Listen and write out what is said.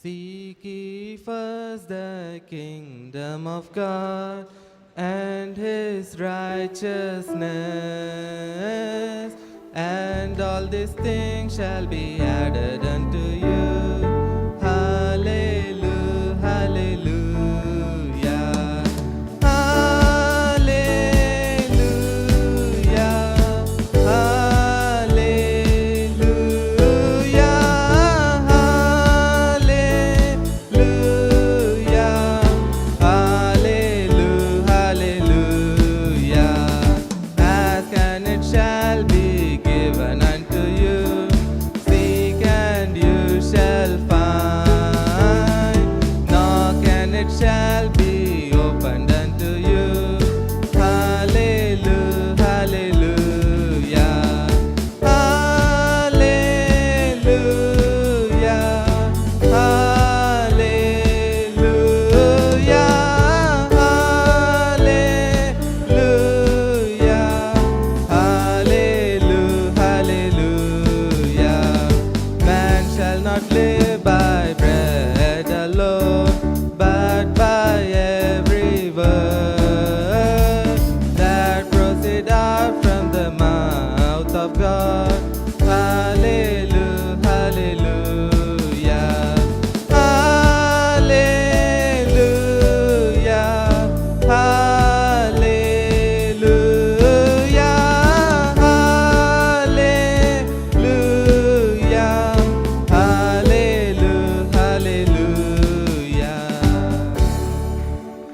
Seek ye first the kingdom of God and his righteousness, and all these things shall be added unto you. Hallelujah, hallelujah, hallelujah, hallelujah, hallelujah, hallelujah. Ask and it shall be given unto you. Seek and you shall find. Knock and it shall be opened unto you. Hallelujah, hallelujah, hallelujah, hallelujah, hallelujah, hallelujah. Man shall not live